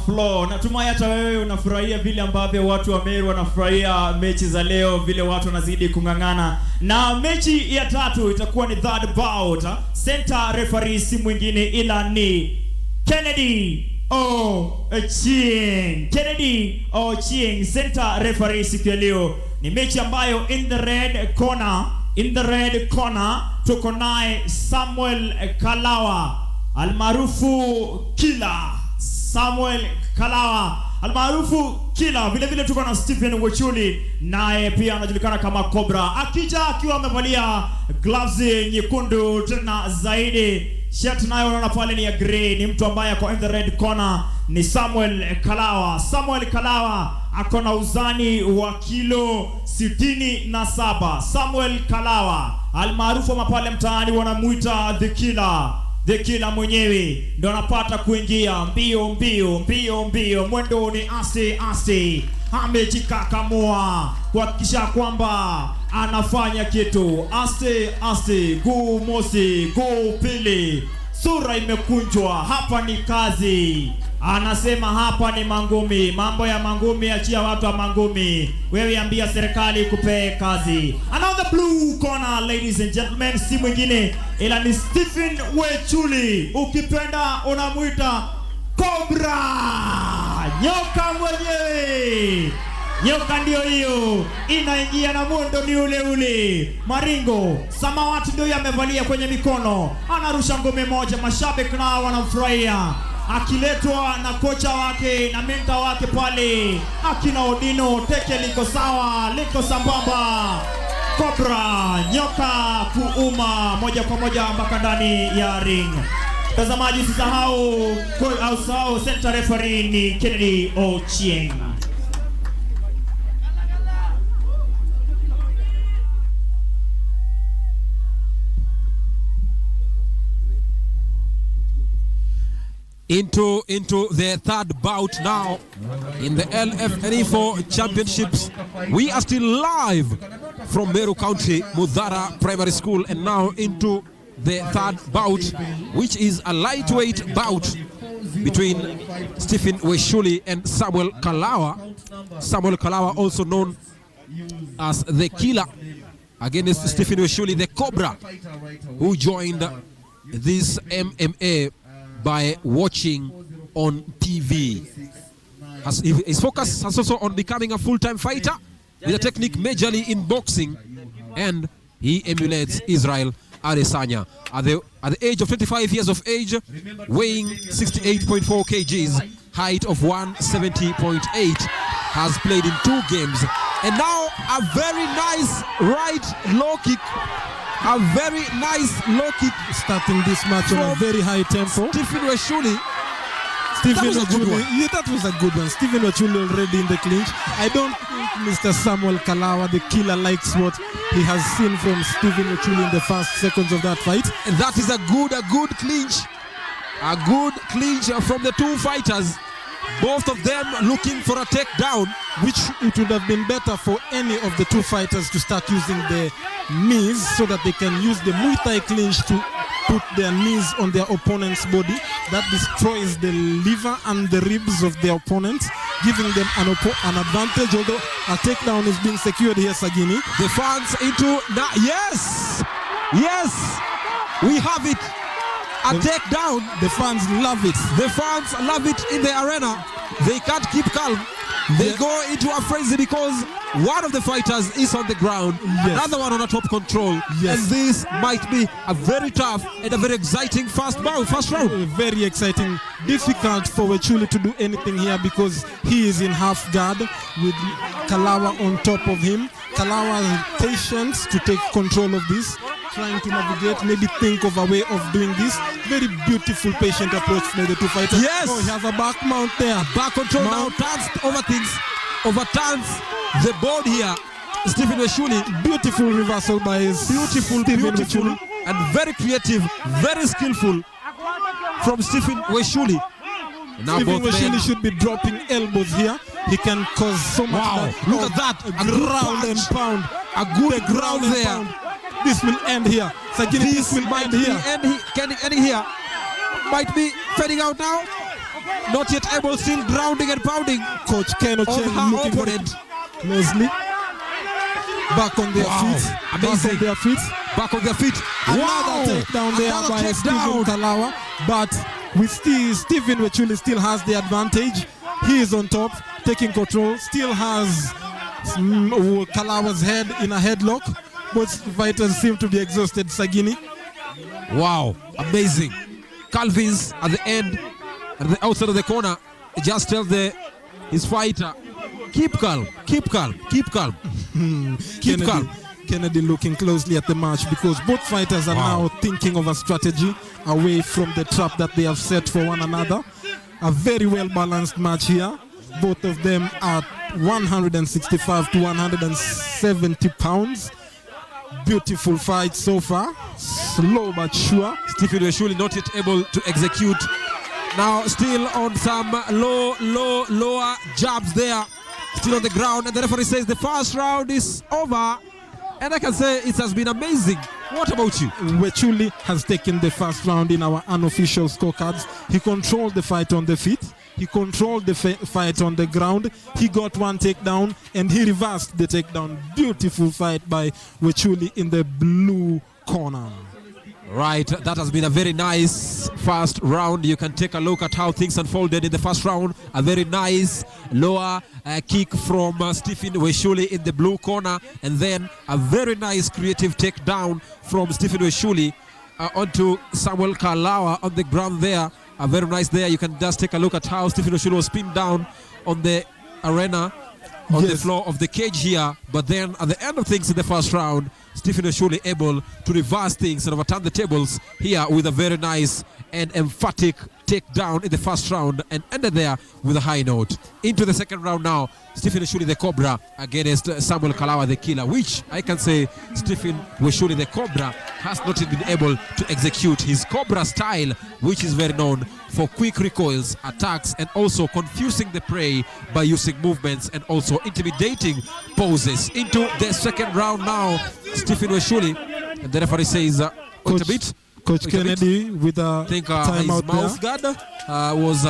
floor. Natumai hata wewe unafurahia vile ambavyo watu wa Meru wanafurahia mechi za leo, vile watu wanazidi kungangana. Na mechi ya tatu itakuwa ni third bout. Center referee si mwingine ila ni Kennedy Ochieng. Kennedy Ochieng, center referee siku ya leo. Ni mechi ambayo in the red corner tuko naye Samwel Kalawa almaarufu Kila. Samwel Kalawa almaarufu Kila. Vile vile tuko na Stephen Wechuli, naye pia anajulikana kama Cobra, akija akiwa amevalia gloves nyekundu tena zaidi. Shirt nayo unaona pale ni ya grey. Ni mtu ambaye ako in the red corner ni Samwel Kalawa. Samwel Kalawa ako na uzani wa kilo 67. Samwel Kalawa almaarufu mapale mtaani wanamuita the Killer. The Killer mwenyewe ndo anapata kuingia mbio, mwendo ni asti. Amejikakamua kuhakikisha kwamba anafanya kitu asti. Guu mosi, guu pili, sura imekunjwa. Hapa ni kazi. Anasema hapa ni mangumi. Mambo ya mangumi achia watu wa mangumi. Wewe ambia serikali kupe kazi. Another blue corner, ladies and gentlemen, si mwingine ila ni Stephen Wechuli. Ukipenda unamuita Cobra. Nyoka mwenyewe. Nyoka ndio hiyo. Inaingia na mundo ni ule. Maringo samawati ndio yamevalia kwenye mikono. Anarusha ngome moja, mashabiki nao wanamfurahia. Akiletwa na kocha wake na mentor wake pale akina Odino, teke liko sawa, liko sambamba. Cobra, nyoka kuuma moja kwa moja mpaka ndani ya ring. Tazamaji usisahau center referee ni Kennedy Ochieng. Into the third bout now in the Lfne 4 championships. We are still live from Meru County, Mudhara Primary School, and now into the third bout, which is a lightweight bout between Stephen Wechuli and Samwel Kalawa. Samwel Kalawa, also known as the Killer, against Stephen Wechuli, the Cobra, who joined this MMA by watching on TV. His focus has also on becoming a full-time fighter with a technique majorly in boxing, and he emulates Israel Adesanya. At the age of 25 years of age, weighing 68.4 kgs, height of 170.8, has played in 2 games. And now a very nice right low kick. A very nice low kick starting this match on a very high tempo. Stephen Wechuli. That was a good one. Stephen Wechuli already in the clinch. I don't think Mr. Samwel Kalawa, the Killer, likes what he has seen from Stephen Wechuli in the first seconds of that fight. And that is a good clinch. A good clinch from the two fighters. Both of them looking for a takedown, which it would have been better for any of the two fighters to start using the knees so that they can use the Muay Thai clinch to put their knees on their opponent's body. That destroys the liver and the ribs of their opponents, giving them an advantage, although a takedown is being secured here, Sagini. The fans into... Yes! We have it! A takedown. The fans love it. The fans love it in the arena. They can't keep calm. They go into a frenzy because one of the fighters is on the ground, another one on a top control. And this might be a very tough and a very exciting first round. Very exciting. Difficult for Wechuli to do anything here because he is in half guard with Kalawa on top of him. Kalawa has patience to take control of this, trying to navigate, maybe think of a way of doing this. Very beautiful, patient approach by the two fighters. Yes! Oh, he has a back mount there. Back control now, turns over things, overturns the board here. Stephen Wechuli, beautiful reversal by his beautiful Wechuli, and very creative, very skillful from Stephen Wechuli. Now Stephen Wechuli should be dropping elbows here. He can cause so much. Wow! Look at that! A ground and pound. A good ground there. This will end here. Sagini, this will end here. Can it end here? Might be fading out now. not yet able, still grounding and pounding. Coach Ken on Ochen her looking very opponent. closely. Back on their feet. Amazing. Back on their feet. Back on their feet. Another takedown there Another by takedown. Stephen Kalawa. But with Stephen Wechuli still has the advantage. He is on top, taking control. Still has Kalawa's head in a headlock. Both fighters seem to be exhausted. Sagini. Wow, amazing. Calvin's at the end, at the outside of the corner, just tells his fighter, keep calm, keep calm, keep calm. Keep calm. Kennedy looking closely at the match because both fighters are now thinking of a strategy away from the trap that they have set for one another. A very well balanced match here. Both of them at 165 to 170 pounds. Beautiful fight so far. Slow but sure. Stephen Wechuli not yet able to execute. Now still on some lower jabs there. Still on the ground, and the referee says the first round is over. And I can say it has been amazing. What about you? Wechuli has taken the first round in our unofficial scorecards. He controlled the fight on the feet. He controlled the fight on the ground. He got one takedown and he reversed the takedown. Beautiful fight by Wechuli in the blue corner. Right, that has been a very nice first round. You can take a look at how things unfolded in the first round. A very nice lower kick from Stephen Wechuli in the blue corner, and then a very nice creative takedown from Stephen Wechuli onto Samwel Kalawa on the ground there. A very nice there. You can just take a look at how Stephen Wechuli was pinned down on the arena, on the floor of the cage here. But then at the end of things in the first round, Stephen Wechuli able to reverse things and overturn the tables here with a very nice and emphatic takedown in the first round, and ended there with a high note. Into the second round now, Stephen Wechuli the Cobra against Samwel Kalawa the Killer, which I can say Stephen Wechuli the Cobra has not been able to execute his Cobra style, which is very known for quick recoils, attacks, and also confusing the prey by using movements and also intimidating poses. Into the second round now, Stephen Wechuli, and the referee says wait a bit. Coach Kennedy with a timeout his mouth guard was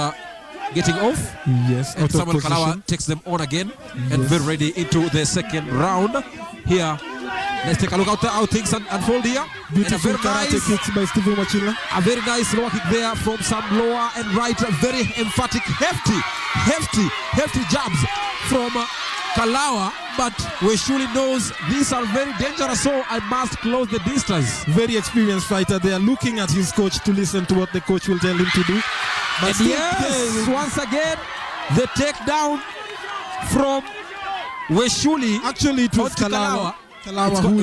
getting off. Yes, and Samwel Kalawa takes them on again, and we're ready into the second round. Here, let's take a look at how things unfold here. Beautiful karate kicks by Stephen Wechuli. A very nice lower kick there from some lower and right. Very emphatic, hefty jabs from Kalawa, but Wechuli knows these are very dangerous, so I must close the distance. Very experienced fighter. They are looking at his coach to listen to what the coach will tell him to do. But yes, once again, the takedown from Wechuli. Actually, it was Kalawa. Who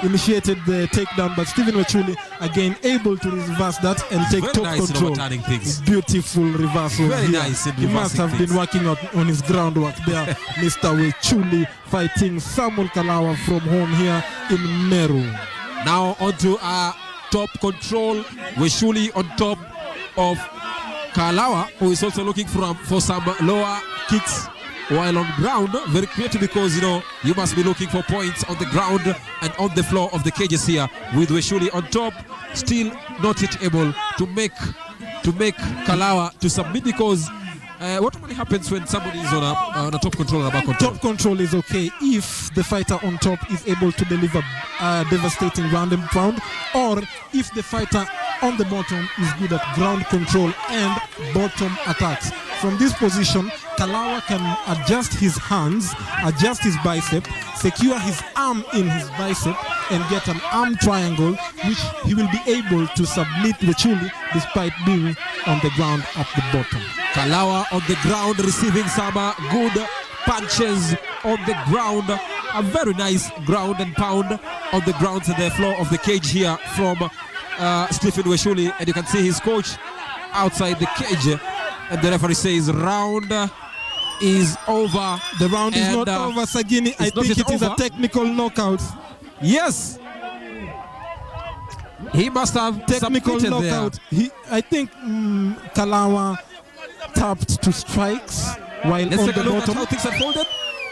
initiated the takedown, but Stephen Wechuli again able to reverse that and take top control. Beautiful reversal. Very nice. He must have been working on his groundwork there. Mr. Wechuli fighting Samwel Kalawa from home here in Meru. Now onto top control. Wechuli on top of Kalawa, who is also looking for some lower kicks while on ground. Very creative, because you must be looking for points on the ground and on the floor of the cages here, with Wechuli on top, still not yet able to make Kalawa to submit, because what normally happens when somebody is on a top control or a back control? Top control is okay if the fighter on top is able to deliver devastating ground and pound, or if the fighter on the bottom is good at ground control and bottom attacks. From this position, Kalawa can adjust his hands, adjust his bicep, secure his arm in his bicep, and get an arm triangle, which he will be able to submit Wechuli despite being on the ground at the bottom. Kalawa on the ground receiving some good punches on the ground. A very nice ground and pound on the ground to the floor of the cage here from Stephen Wechuli, and you can see his coach outside the cage, and the referee says round is over. The round is not over, Sagini. I think it is a technical knockout. Yes, he must have technical knockout. I think Kalawa tapped to strikes while Let's on take the a look bottom. at how things unfolded.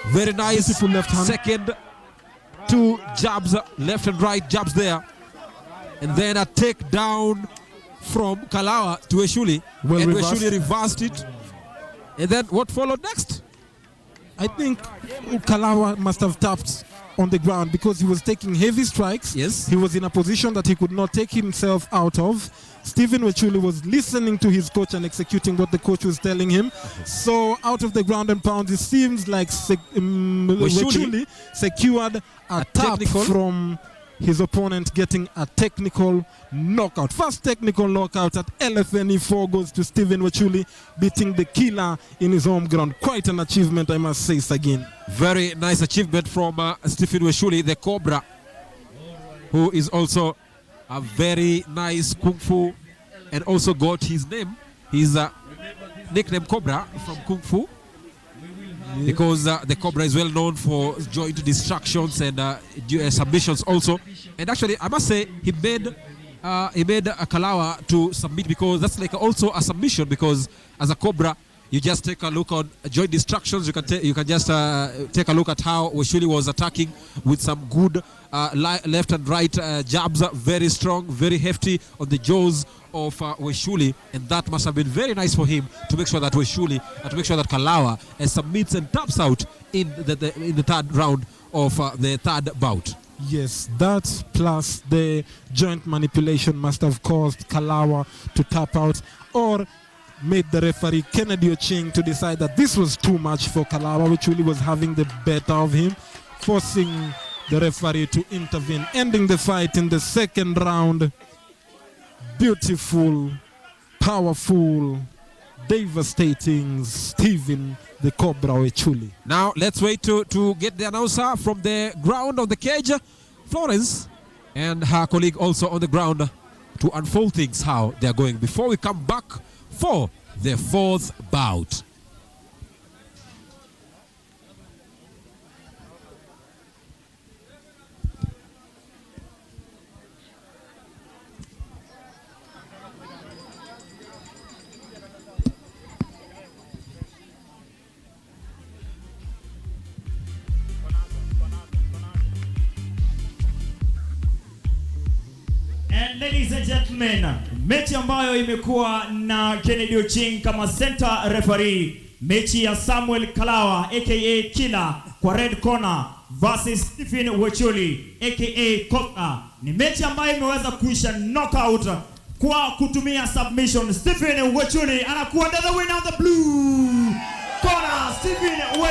Very nice. Beautiful left hand. Second, two jabs, left and right jabs there, and then a takedown from Kalawa to Wechuli, Well and reversed. Wechuli reversed it. And then what followed next? I think Kalawa must have tapped on the ground because he was taking heavy strikes. Yes. He was in a position that he could not take himself out of. Stephen Wechuli was listening to his coach and executing what the coach was telling him. So out of the ground and pound, it seems like Wechuli secured a tap technical from his opponent, getting a technical knockout. First technical knockout at Lfne 4 goes to Stephen Wechuli, beating the killer in his home ground. Quite an achievement, I must say, again. Very nice achievement from Stephen Wechuli, the Cobra, who is also a very nice Kung Fu and also got his name, his nickname Cobra from Kung Fu. Because the Cobra is well known for joint distractions and submissions also. And actually, I must say, he made a Kalawa to submit because that's like also a submission, because as a Cobra, you just take a look on joint distractions. You can just take a look at how Wechuli was attacking with some good left and right jabs, very strong, very hefty on the jaws of Wechuli, and that must have been very nice for him to make sure that Wechuli, to make sure that Kalawa submits and taps out in the third round of the third bout. Yes, that plus the joint manipulation must have caused Kalawa to tap out, or made the referee Kennedy Oching to decide that this was too much for Kalawa, which really was having the better of him, forcing the referee to intervene, ending the fight in the second round. Beautiful, powerful, devastating Stephen the Cobra Wechuli. Now let's wait to get the announcer from the ground of the cage, Florence, and her colleague also on the ground, to unfold things how they are going before we come back for the fourth bout. And ladies and gentlemen, mechi ambayo imekuwa na Kennedy Oching kama center referee, mechi ya Samwel Kalawa aka Killer kwa red corner versus Stephen Wechuli aka Kota, ni mechi ambayo imeweza kuisha knockout kwa kutumia submission. Stephen Wechuli anakuwa the winner of the blue corner. Stephen Wechuli.